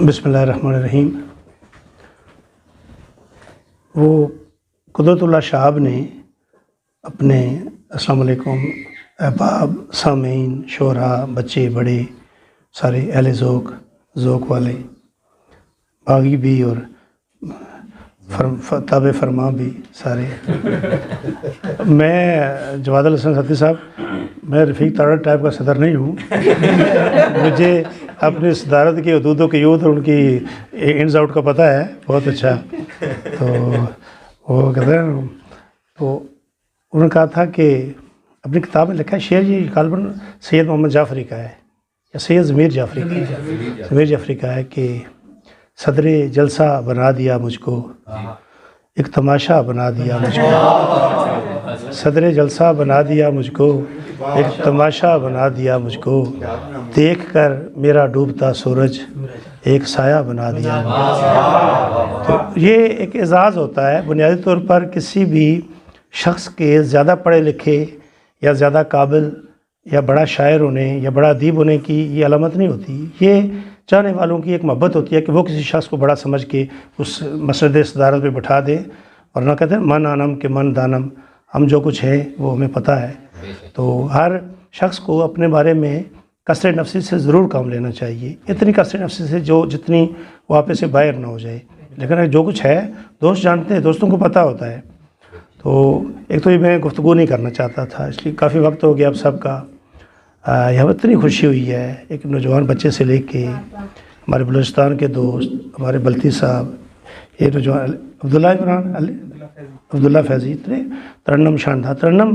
بسم اللہ الرحمن الرحیم۔ وہ قدرت اللہ شہاب نے اپنے السلام علیکم احباب، سامعین، شعراء، بچے بڑے سارے اہل ذوق والے باغی بھی اور تابع فرما بھی سارے میں جواد الحسن ستی صاحب، میں رفیق تارڑ ٹائپ کا صدر نہیں ہوں۔ مجھے اپنی صدارت کی حدود و قیود اور ان کی انز آؤٹ کا پتہ ہے بہت اچھا۔ تو وہ کہتے ہیں، تو انہوں نے کہا تھا کہ اپنی کتاب میں لکھا ہے شعر، یہ غالباً سید محمد جعفری کا ہے یا سید ضمیر جعفری کا ہے، ضمیر جعفری کا ہے کہ صدر جلسہ بنا دیا مجھ کو، ایک تماشا بنا دیا مجھ کو، صدر جلسہ بنا دیا مجھ کو، ایک تماشا بنا دیا مجھ کو، دیکھ کر میرا ڈوبتا سورج ایک سایہ بنا دیا۔ تو یہ ایک اعزاز ہوتا ہے بنیادی طور پر کسی بھی شخص کے زیادہ پڑھے لکھے یا زیادہ قابل یا بڑا شاعر ہونے یا بڑا ادیب ہونے کی یہ علامت نہیں ہوتی، یہ چاہنے والوں کی ایک محبت ہوتی ہے کہ وہ کسی شخص کو بڑا سمجھ کے اس مسند صدارت پہ بٹھا دے، ورنہ کہتے ہیں من آنم کے من دانم، ہم جو کچھ ہیں وہ ہمیں پتہ ہے۔ تو ہر شخص کو اپنے بارے میں کثرت نفسی سے ضرور کام لینا چاہیے، اتنی کثرت نفسی سے جتنی وہ آپ سے باہر نہ ہو جائے، لیکن جو کچھ ہے دوست جانتے ہیں، دوستوں کو پتہ ہوتا ہے۔ تو ایک تو یہ میں گفتگو نہیں کرنا چاہتا تھا، اس لیے کافی وقت ہو گیا اب سب کا، یہاں اتنی خوشی ہوئی ہے ایک نوجوان بچے سے لے کے ہمارے بلوچستان کے دوست، ہمارے بلتی صاحب، یہ نوجوان عبداللہ فیضی، اتنے ترنم شاندار ترنم۔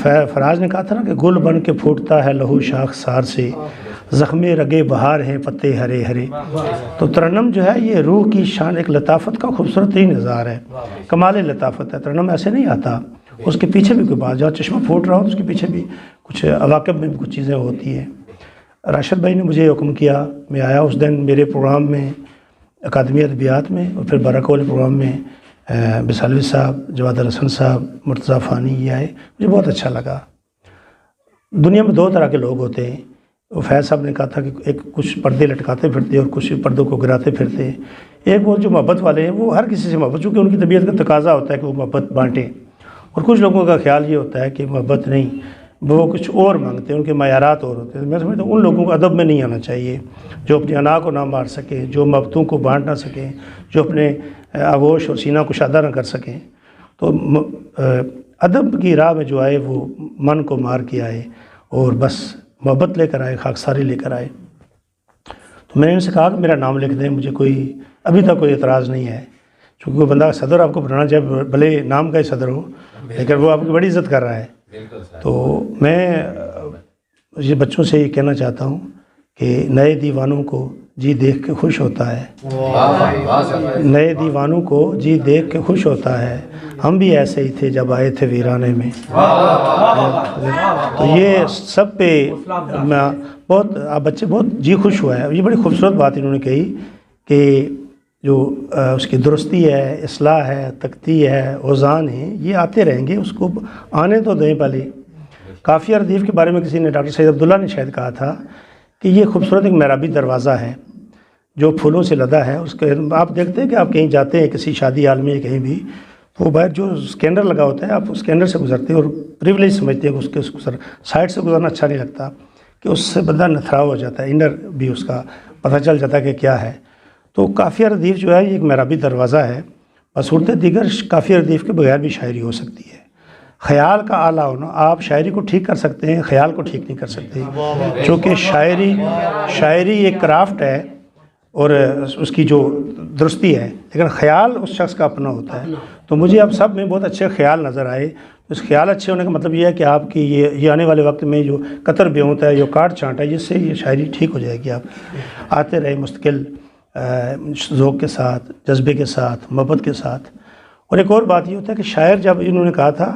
فراز نے کہا تھا نا کہ گل بن کے پھوٹتا ہے لہو شاخ سار سے، زخمے رگے بہار ہیں پتے ہرے ہرے۔ تو ترنم جو ہے یہ روح کی شان، ایک لطافت کا خوبصورت ترین اظہار ہے، کمال لطافت ہے۔ ترنم ایسے نہیں آتا، اس کے پیچھے بھی کوئی بات، جہاں چشمہ پھوٹ رہا ہو تو اس کے پیچھے بھی کچھ عواقب میں بھی کچھ چیزیں ہوتی ہیں۔ راشد بھائی نے مجھے حکم کیا، میں آیا اس دن میرے پروگرام میں اکادمی ادبیات میں، اور پھر برکہ والے پروگرام میں بسالوی صاحب، جواد الحسن صاحب، مرتضیٰ فانی یہ آئے، مجھے بہت اچھا لگا۔ دنیا میں دو طرح کے لوگ ہوتے ہیں، وہ فیض صاحب نے کہا تھا کہ ایک کچھ پردے لٹکاتے پھرتے اور کچھ پردوں کو گراتے پھرتے، ایک وہ جو محبت والے ہیں وہ ہر کسی سے محبت، چونکہ ان کی طبیعت کا تقاضا ہوتا ہے کہ وہ محبت بانٹیں، اور کچھ لوگوں کا خیال یہ ہوتا ہے کہ محبت نہیں، وہ کچھ اور مانگتے ہیں، ان کے معیارات اور ہوتے ہیں۔ میں سمجھتا ہوں ان لوگوں کو ادب میں نہیں آنا چاہیے جو اپنی انا کو نہ مار سکیں، جو محبتوں کو بانٹ نہ سکیں، جو اپنے آغوش اور سینہ کشادہ نہ کر سکیں۔ تو ادب کی راہ میں جو آئے وہ من کو مار کے آئے اور بس محبت لے کر آئے، خاکساری لے کر آئے۔ تو میں نے ان سے کہا کہ میرا نام لکھ دیں، مجھے ابھی تک کوئی اعتراض نہیں ہے، چونکہ وہ بندہ صدر آپ کو بنانا چاہے بھلے نام کا ہی صدر ہو، لیکن وہ آپ کی بڑی عزت کر رہا ہے۔ تو میں یہ بچوں سے یہ کہنا چاہتا ہوں کہ نئے دیوانوں کو جی دیکھ کے خوش ہوتا ہے، نئے دیوانوں کو جی دیکھ کے خوش ہوتا ہے، ہم بھی ایسے ہی تھے جب آئے تھے ویرانے میں۔ تو یہ سب پہ بہت بچے بہت جی خوش ہوا ہے۔ یہ بڑی خوبصورت بات انہوں نے کہی کہ جو اس کی درستی ہے، اصلاح ہے، تختی ہے، اوزان ہیں، یہ آتے رہیں گے، اس کو آنے تو دیں پہلے۔ قافیہ ردیف کے بارے میں کسی نے، ڈاکٹر سید عبداللہ نے شاید کہا تھا کہ یہ خوبصورت ایک محرابی دروازہ ہے جو پھولوں سے لدا ہے۔ اس کے آپ دیکھتے ہیں کہ آپ کہیں جاتے ہیں کسی شادی حال میں کہیں بھی، تو باہر جو اسکینر لگا ہوتا ہے آپ اسکینر سے گزرتے ہیں اور پریولیج سمجھتے ہیں کہ اس کے سائڈ سے گزرنا اچھا نہیں لگتا، کہ اس سے بندہ نتھراؤ ہو جاتا ہے، انر بھی اس کا پتہ چل جاتا ہے کہ کیا ہے۔ تو قافیہ ردیف جو ہے یہ ایک محرابی دروازہ ہے، بصورت دیگر قافیہ ردیف کے بغیر بھی شاعری ہو سکتی ہے۔ خیال کا اعلیٰ ہونا، آپ شاعری کو ٹھیک کر سکتے ہیں، خیال کو ٹھیک نہیں کر سکتے، چونکہ شاعری ایک کرافٹ ہے اور اس کی جو درستی ہے، لیکن خیال اس شخص کا اپنا ہوتا ہے۔ تو مجھے اب سب میں بہت اچھے خیال نظر آئے۔ اس خیال اچھے ہونے کا مطلب یہ ہے کہ آپ کی یہ آنے والے وقت میں جو قطر بے ہوتا ہے، جو کاٹ چھانٹ ہے، جس سے یہ شاعری ٹھیک ہو جائے گی۔ آپ آتے رہے مستقل ذوق کے ساتھ، جذبے کے ساتھ، محبت کے ساتھ۔ اور ایک اور بات یہ ہوتا ہے کہ شاعر، جب انہوں نے کہا تھا،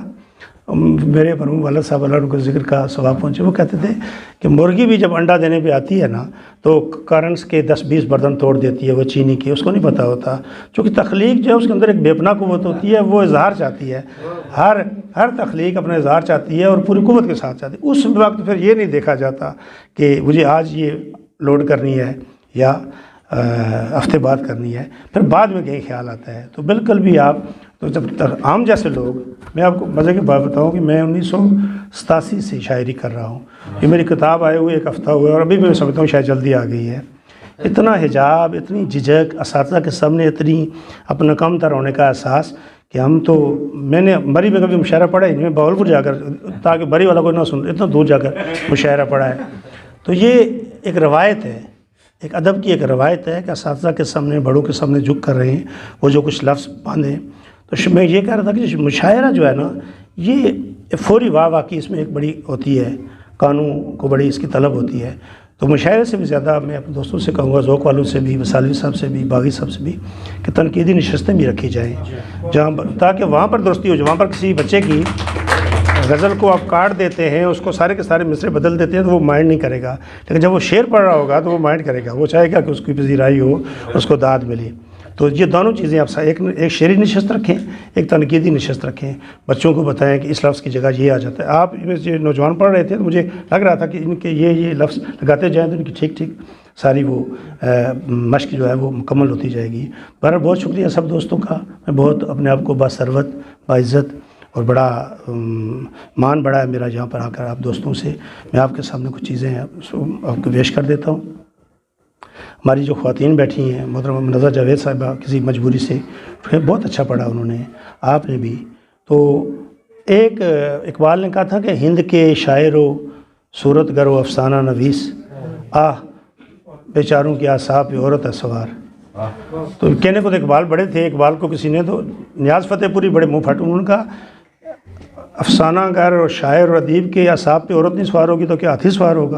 میرے مرحوم والد صاحب اللہ ان کو ذکر کا ثواب پہنچے، وہ کہتے تھے کہ مرغی بھی جب انڈا دینے پہ آتی ہے نا تو کارنس کے 10-20 برتن توڑ دیتی ہے وہ چینی کے، اس کو نہیں پتہ ہوتا، چونکہ تخلیق جو ہے اس کے اندر ایک بے پناہ قوت ہوتی ہے، وہ اظہار چاہتی ہے، ہر تخلیق اپنا اظہار چاہتی ہے اور پوری قوت کے ساتھ چاہتی ہے۔ اس وقت پھر یہ نہیں دیکھا جاتا کہ مجھے آج یہ لوڈ کرنی ہے یا ہفتے بعد کرنی ہے، پھر بعد میں کہیں خیال آتا ہے، تو بالکل بھی آپ تو جب تک عام جیسے لوگ، میں آپ کو مزے کی بات بتاؤں کہ میں 1987 سے شاعری کر رہا ہوں، یہ میری کتاب آئے ہوئے 1 ہفتہ ہوا ہے اور ابھی میں سمجھتا ہوں شاید جلدی آ گئی ہے۔ اتنا حجاب، اتنی جھجک، اساتذہ کے سامنے اتنی اپنا کم تر ہونے کا احساس کہ ہم تو، میں نے بری میں کبھی مشاعرہ پڑھا ہی نہیں، میں بہاولپور جا کر، تاکہ بری والا کوئی نہ سن، اتنا دور جا کر مشاعرہ پڑھا ہے۔ تو یہ ایک روایت ہے، ایک ادب کی ایک روایت ہے کہ اساتذہ کے سامنے، بڑوں کے سامنے جھک کر رہے ہیں، وہ جو کچھ لفظ باندھیں۔ تو میں یہ کہہ رہا تھا کہ مشاعرہ جو ہے نا، یہ فوری واہ کی اس میں ایک بڑی ہوتی ہے، قانون کو بڑی اس کی طلب ہوتی ہے۔ تو مشاعرے سے بھی زیادہ میں اپنے دوستوں سے کہوں گا، ذوق والوں سے بھی، وسالوی صاحب سے بھی، باغی صاحب سے بھی، کہ تنقیدی نشستیں بھی رکھی جائیں، جہاں تاکہ وہاں پر درستی ہو جائے۔ وہاں پر کسی بچے کی غزل کو آپ کاٹ دیتے ہیں، اس کو سارے کے سارے مصرے بدل دیتے ہیں، تو وہ مائنڈ نہیں کرے گا، لیکن جب وہ شعر پڑھ رہا ہوگا تو وہ مائنڈ کرے گا، وہ چاہے گا کہ اس کی پذیرائی ہو، اس کو داد ملے۔ تو یہ دونوں چیزیں آپ ایک شعری نشست رکھیں، ایک تنقیدی نشست رکھیں، بچوں کو بتائیں کہ اس لفظ کی جگہ یہ آ جاتا ہے۔ آپ یہ نوجوان پڑھ رہے تھے تو مجھے لگ رہا تھا کہ ان کے یہ لفظ لگاتے جائیں تو ان کی ٹھیک ساری وہ مشق جو ہے وہ مکمل ہوتی جائے گی۔ بہرحال بہت شکریہ سب دوستوں کا، میں بہت اپنے آپ کو باثروت، باعزت اور بڑا مان بڑا ہے میرا یہاں پر آ کر آپ دوستوں سے میں آپ کے سامنے کچھ چیزیں آپ کو پیش کر دیتا ہوں۔ ہماری جو خواتین بیٹھی ہیں، محترمہ منزہ جاوید صاحبہ کسی مجبوری سے، بہت اچھا پڑھا انہوں نے، آپ نے بھی۔ تو ایک اقبال نے کہا تھا کہ ہند کے شاعر و صورت گر و افسانہ نویس، بیچاروں کی اعصاب پہ عورت ہے سوار۔ تو کہنے کو تو اقبال بڑے تھے، اقبال کو کسی نے تو نیاز فتح پوری بڑے منہ پھٹ، انہوں نے کہا افسانہ گر اور شاعر اور ادیب کے اعصاب پہ عورت نہیں سوار ہوگی تو کیا ہاتھی سوار ہوگا؟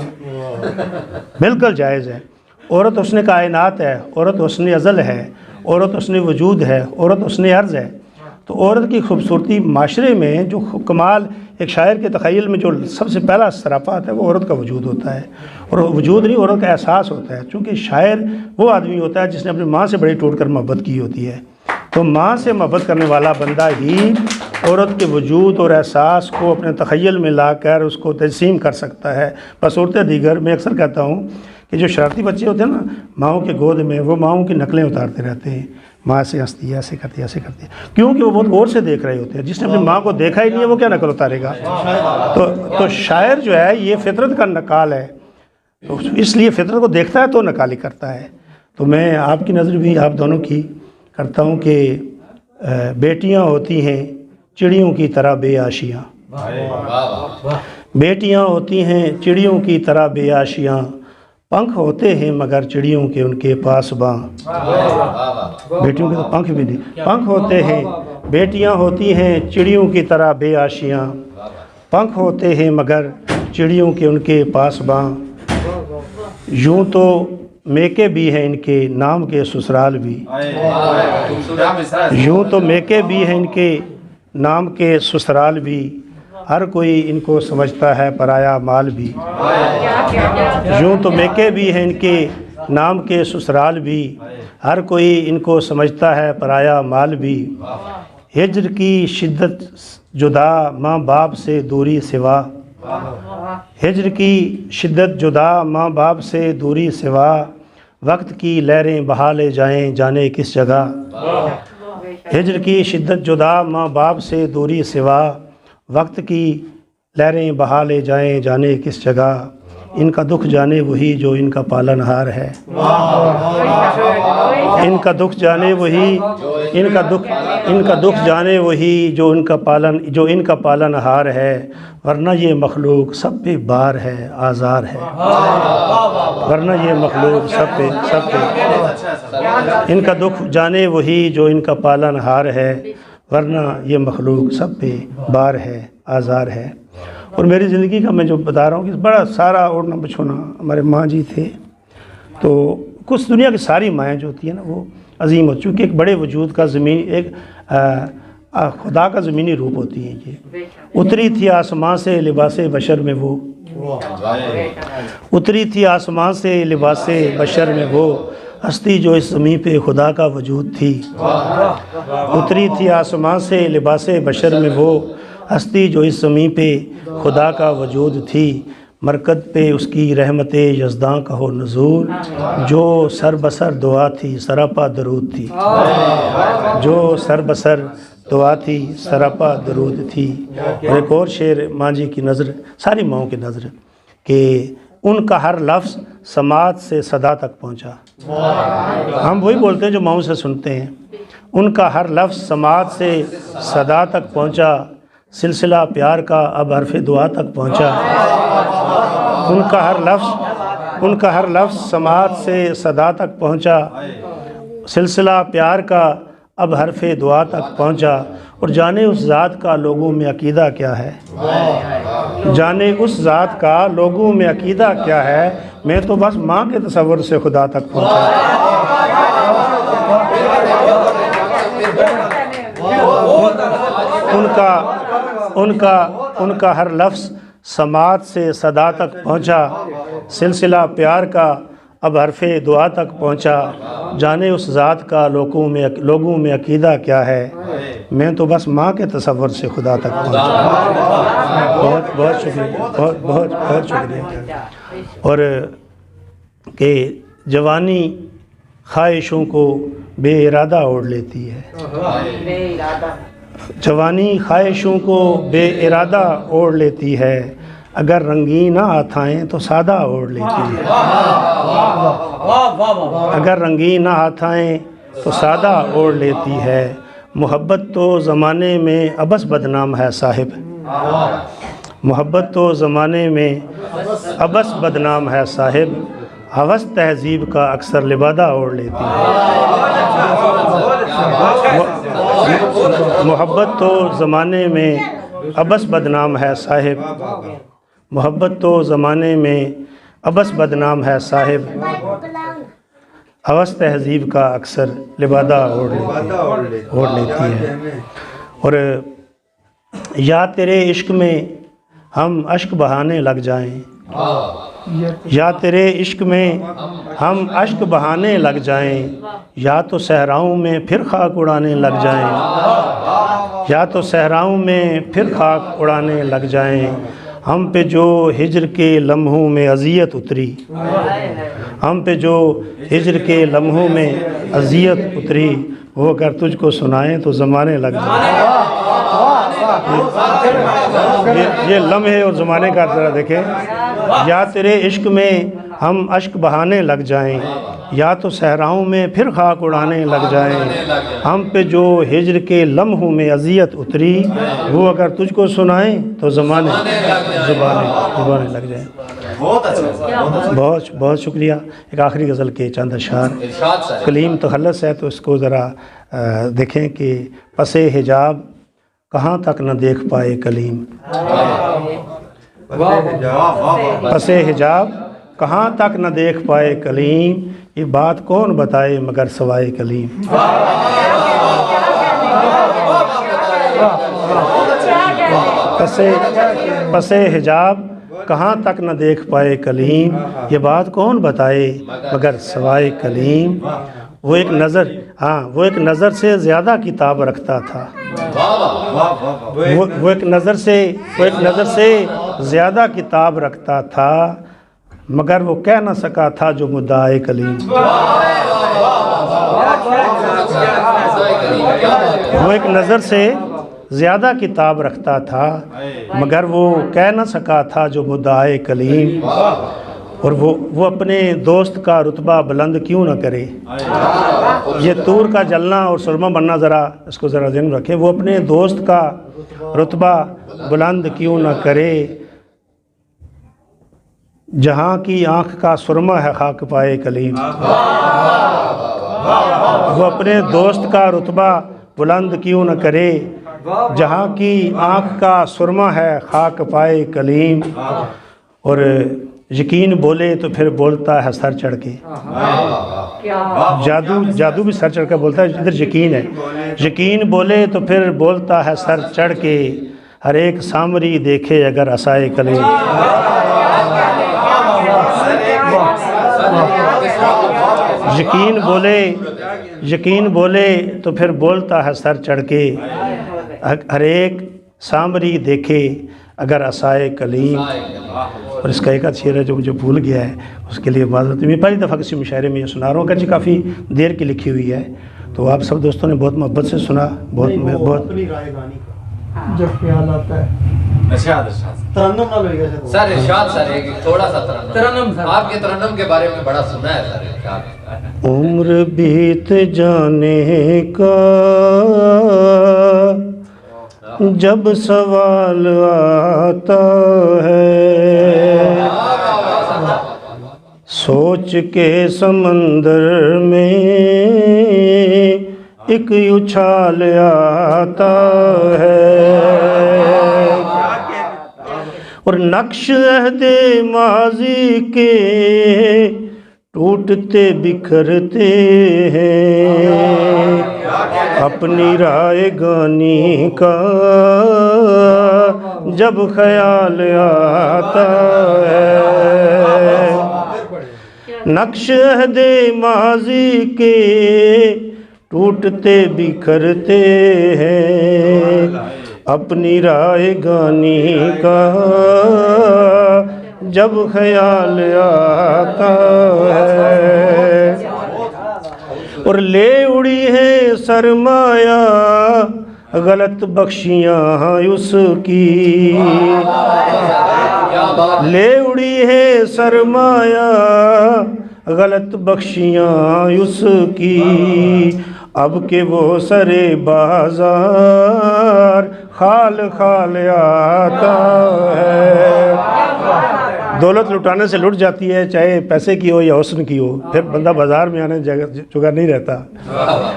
بالکل جائز ہے۔ عورت حسن کائنات ہے، عورت حسن ازل ہے، عورت حسن وجود ہے، عورت حسن عرض ہے۔ تو عورت کی خوبصورتی معاشرے میں جو کمال ایک شاعر کے تخیل میں جو سب سے پہلا سراپا آتا ہے وہ عورت کا وجود ہوتا ہے، اور وجود نہیں، عورت کا احساس ہوتا ہے، چونکہ شاعر وہ آدمی ہوتا ہے جس نے اپنی ماں سے بڑی ٹوٹ کر محبت کی ہوتی ہے۔ تو ماں سے محبت کرنے والا بندہ ہی عورت کے وجود اور احساس کو اپنے تخیل میں لا کر اس کو تجسیم کر سکتا ہے۔ بس عورتیں دیگر، میں اکثر کہتا ہوں کہ جو شرارتی بچے ہوتے ہیں نا ماؤں کے گود میں، وہ ماؤں کی نقلیں اتارتے رہتے ہیں، ماں سے ہنستی ہے، ایسے کرتی ہے، ایسے کرتی ہے، کیونکہ وہ بہت غور سے دیکھ رہے ہوتے ہیں۔ جس نے اپنی ماں کو دیکھا ہی نہیں ہے وہ کیا نقل اتارے گا؟ تو شاعر جو ہے یہ فطرت کا نقال ہے، تو اس لیے فطرت کو دیکھتا ہے تو نقالی کرتا ہے۔ تو میں آپ کی نظر بھی آپ دونوں کی کرتا ہوں کہ بیٹیاں ہوتی ہیں چڑیوں کی طرح بے آشیاں، بیٹیاں ہوتی ہیں چڑیوں کی طرح بے آشیاں، پنکھ ہوتے ہیں مگر چڑیوں کے ان کے پاس باں۔ بیٹیوں کے تو پنکھ بھی نہیں، پنکھ ہوتے ہیں، بیٹیاں ہوتی ہیں چڑیوں کی طرح بے آشیاں، پنکھ ہوتے ہیں مگر چڑیوں کے ان کے پاس باں، یوں تو میکے بھی ہیں ان کے نام کے سسرال بھی، یوں تو میکے بھی ہیں ان کے نام کے سسرال بھی، ہر کوئی ان کو سمجھتا ہے پرایا مال بھی، یوں تو میکے بھی ہیں ان کے نام کے سسرال بھی، ہر کوئی ان کو سمجھتا ہے پرایا مال بھی، ہجر کی شدت جدا ماں باپ سے دوری سوا، ہجر کی شدت جدا ماں باپ سے دوری سوا، وقت کی لہریں بہا لے جائیں جانے کس جگہ، ہجر کی شدت جدا ماں باپ سے دوری سوا، وقت کی لہریں بہا لے جائیں جانے کس جگہ، ان کا دکھ جانے وہی جو ان کا پالن ہار ہے، ان کا دکھ جانے وہی، ان کا دکھ جانے وہی جو ان کا پالن ہار ہے، ورنہ یہ مخلوق سب پہ بار ہے آزار ہے، ورنہ یہ مخلوق سب پہ ان کا دکھ جانے وہی جو ان کا پالن ہار ہے، ورنہ یہ مخلوق سب پہ بار ہے آزار ہے۔ اور میری زندگی کا میں جو بتا رہا ہوں کہ بڑا سارا اوڑھنا بچھونا، ہمارے ماں جی تھے، تو کچھ دنیا کی ساری مائیں جو ہوتی ہیں نا وہ عظیم ہو، چونکہ ایک بڑے وجود کا ایک خدا کا زمینی روپ ہوتی ہیں یہ۔ اتری تھی آسمان سے لباس بشر میں وہ، اتری تھی آسمان سے لباس بشر میں وہ، ہستی جو اس زمین پہ خدا کا وجود تھی، اتری تھی آسمان سے لباس بشر میں وہ، ہستی جو اس زمین پہ خدا کا وجود تھی، مرکز پہ اس کی رحمت یزداں کا ہو نزول، جو سر بسر دعا تھی سراپا درود تھی، جو سر بسر دعا تھی سراپا درود تھی۔ اور ایک اور شعر ماں جی کی نظر، ساری ماؤں کی نظر، کہ ان کا ہر لفظ سماعت سے صدا تک پہنچا۔ ہم وہی بولتے ہیں جو ماؤں سے سنتے ہیں۔ ان کا ہر لفظ سماعت سے صدا تک پہنچا، سلسلہ پیار کا اب حرف دعا تک پہنچا۔ ان کا ہر لفظ سماعت سے صدا تک پہنچا، سلسلہ پیار کا اب حرف دعا تک پہنچا۔ اور جانے اس ذات کا لوگوں میں عقیدہ کیا ہے، جانے اس ذات کا لوگوں میں عقیدہ کیا ہے، میں تو بس ماں کے تصور سے خدا تک پہنچا۔ ان کا ہر لفظ سماعت سے صدا تک پہنچا، سلسلہ پیار کا اب حرف دعا تک پہنچا۔ جانے اس ذات کا لوگوں میں عقیدہ کیا ہے، میں تو بس ماں کے تصور سے خدا تک پہنچا۔ بہت بہت شکریہ، بہت شکریہ۔ اور کہ جوانی خواہشوں کو بے ارادہ اوڑھ لیتی ہے، جوانی خواہشوں کو بے ارادہ اوڑھ لیتی ہے، اگر رنگین نہ ہاتھائیں تو سادہ اوڑھ لیتی ہے، اگر رنگین نہ ہاتھائیں تو سادہ اوڑھ لیتی ہے۔ محبت تو زمانے میں ابس بدنام ہے صاحب، محبت تو زمانے میں ابس بدنام ہے صاحب، ہوس تہذیب کا اکثر لبادہ اوڑھ لیتی ہے۔ محبت تو زمانے میں ابس بدنام ہے صاحب، محبت تو زمانے میں ابس بدنام ہے صاحب، ہوس تہذیب کا اکثر لبادہ اوڑھ لیتی ہے۔ اور یا تیرے عشق میں ہم اشک بہانے لگ جائیں، یا تیرے عشق میں ہم اشک بہانے لگ جائیں، یا تو صحراؤں میں پھر خاک اڑانے لگ جائیں، یا تو صحراؤں میں پھر خاک اڑانے لگ جائیں۔ ہم پہ جو ہجر کے لمحوں میں اذیت اتری، ہم پہ جو ہجر کے لمحوں میں اذیت اتری، وہ اگر تجھ کو سنائیں تو زمانے لگ جائیں۔ یہ لمحے اور زمانے کا ذرا دیکھیں۔ یا تیرے عشق میں ہم اشک بہانے لگ جائیں، یا تو صحراؤں میں پھر خاک اڑانے لگ جائیں۔ ہم پہ جو ہجر کے لمحوں میں اذیت اتری، وہ اگر تجھ کو سنائیں تو زبانیں لگ جائیں۔ بہت شکریہ۔ ایک آخری غزل کے چند اشعار، کلیم تخلص ہے تو اس کو ذرا دیکھیں کہ پس حجاب کہاں تک نہ دیکھ پائے کلیم، پس حجاب کہاں تک نہ دیکھ پائے کلیم، یہ بات کون بتائے مگر سوائے کلیم۔ پس حجاب کہاں تک نہ دیکھ پائے کلیم، یہ بات کون بتائے مگر سوائے کلیم۔ وہ ایک نظر سے زیادہ کتاب رکھتا تھا، وہ ایک نظر سے زیادہ کتاب رکھتا تھا، مگر وہ کہہ نہ سکا تھا جو مدعائے کلیم۔ وہ ایک نظر سے زیادہ کتاب رکھتا تھا، مگر وہ کہہ نہ سکا تھا جو مدعائے کلیم۔ اور وہ اپنے دوست کا رتبہ بلند کیوں نہ کرے، یہ طور کا جلنا اور سرما بننا ذرا اس کو ذرا ذہن رکھیں۔ وہ اپنے دوست کا رتبہ بلند کیوں نہ کرے، جہاں کی آنکھ کا سرما ہے خاک پائے کلیم۔ وہ اپنے دوست کا رتبہ بلند کیوں نہ کرے، جہاں کی آنکھ کا سرما ہے خاک پائے کلیم۔ اور یقین بولے تو پھر بولتا ہے سر چڑھ کے، جادو بھی سر چڑھ کے بولتا ہے، ادھر یقین ہے۔ یقین بولے تو پھر بولتا ہے سر چڑھ کے، ہر ایک سامری دیکھے اگر عصائے کلیم۔ یقین بولے تو پھر بولتا ہے سر چڑھ کے، ہر ایک سامری دیکھے اگر عصائے کلیم، اور اس کا ایک شعر ہے جو مجھے بھول گیا ہے، اس کے لیے معذرت. میں پہلی دفعہ کسی مشاعرے میں یہ سنا رہا ہوں، اگرچہ کافی دیر کی لکھی ہوئی ہے، تو آپ سب دوستوں نے بہت محبت سے سنا. بہت اپنی رائے گانی کا جب خیال آتا ہے ترنم نہ لوئے گا سر. ارشاد سر ایک تھوڑا سا ترنم آپ کے ترنم کے بارے میں بڑا سنا ہے سر. ارشاد عمر بیت جانے کا جب سوال آتا ہے، سوچ کے سمندر میں ایک اچھال آتا ہے، اور نقش عہد ماضی کے ٹوٹتے بکھرتے ہیں، اپنی رائے گانی کا جب خیال آتا ہے، نقش عہد ماضی کے ٹوٹتے بکھرتے ہیں، اپنی رائے گانی کا جب خیال آتا ہے، اور لے اڑی ہے سرمایہ غلط بخشیاں اس کی، لے اڑی ہے سرمایہ غلط بخشیاں اس کی، اب کہ وہ سرے بازار خال خال آتا ہے. دولت لٹانے سے لٹ جاتی ہے، چاہے پیسے کی ہو یا حسن کی ہو، پھر بندہ بازار میں آنے جگہ نہیں رہتا.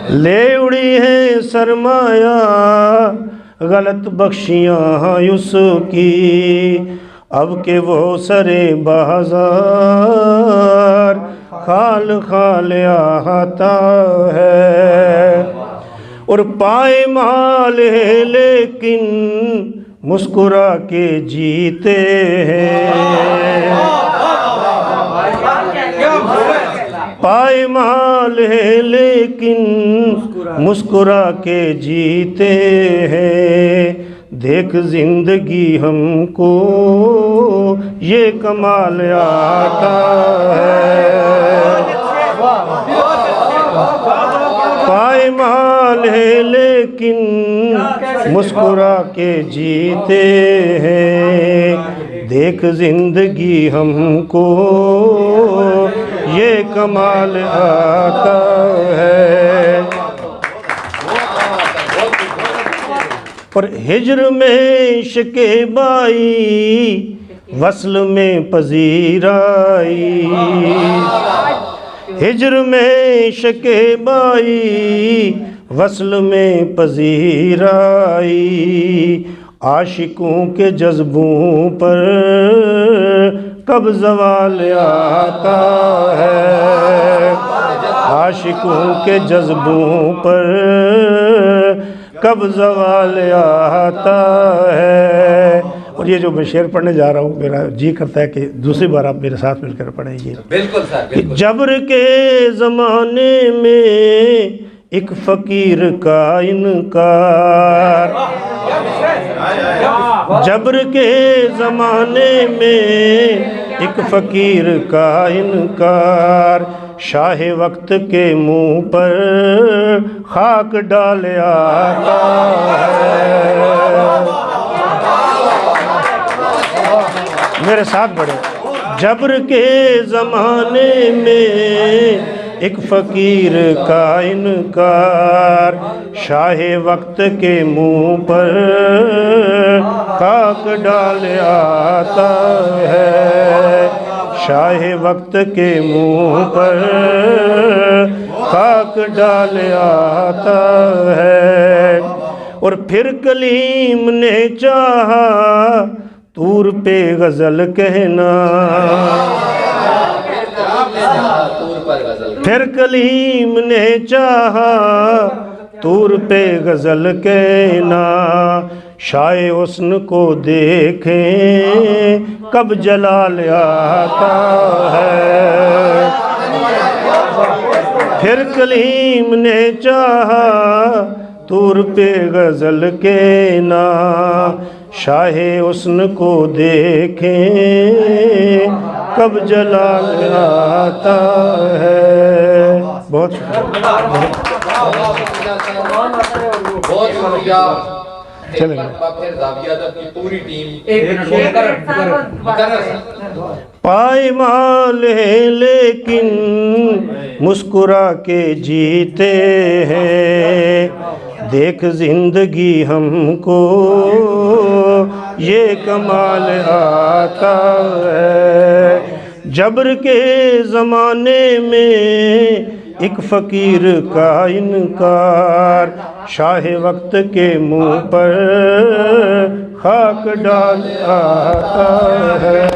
لے اڑی ہے سرمایہ غلط بخشیاں اس کی، اب کہ وہ سرے بازار خال خال آتا ہے، اور پائے مال ہے لیکن مسکرا کے جیتے ہیں، پائے مال ہے لیکن مسکرا کے جیتے ہیں، دیکھ زندگی ہم کو یہ کمال آتا ہے، پائے مال ہے لیکن مسکرا کے جیتے ہیں، دیکھ زندگی ہم کو یہ کمال آتا ہے. اور ہجر میں عشق بائی وصل میں پذیرائی، ہجر میں عشق بائی وصل میں پذیرائی، عاشقوں کے جذبوں پر کب زوال آتا ہے، عاشقوں کے جذبوں پر کب زوال آتا ہے. اور یہ جو میں شعر پڑھنے جا رہا ہوں، میرا جی کرتا ہے کہ دوسری بار آپ میرے ساتھ مل کر پڑھیں گے. بالکل سر بالکل. جبر کے زمانے میں ایک فقیر کا انکار، جبر کے زمانے میں ایک فقیر کا انکار، شاہ وقت کے منہ پر خاک ڈال آتا ہے. میرے ساتھ بڑھے. جبر کے زمانے میں ایک فقیر کا انکار، شاہ وقت کے منہ پر خاک ڈال آتا ہے، شاہ وقت کے منہ پر خاک ڈال آتا ہے. اور پھر کلیم نے چاہا طور پہ غزل کہنا، پھر کلیم نے چاہا طور پہ غزل کہنا، شاہ حسن کو دیکھیں کب جلال آتا ہے. پھر کلیم نے چاہا طور پہ غزل کہنا، شاہ حسن کو دیکھیں کب جلال آتا ہے. بہت بہت شکریہ. چلیں گے. پھر زاویہ ادب کی پوری ٹیم ایک منٹ مقرر سر. پائمال ہے لیکن مسکرا کے جیتے ہیں. دیکھ زندگی ہم کو یہ کمال آتا ہے. جبر کے زمانے میں ایک فقیر کا انکار شاہ وقت کے منہ پر خاک ڈال آتا ہے.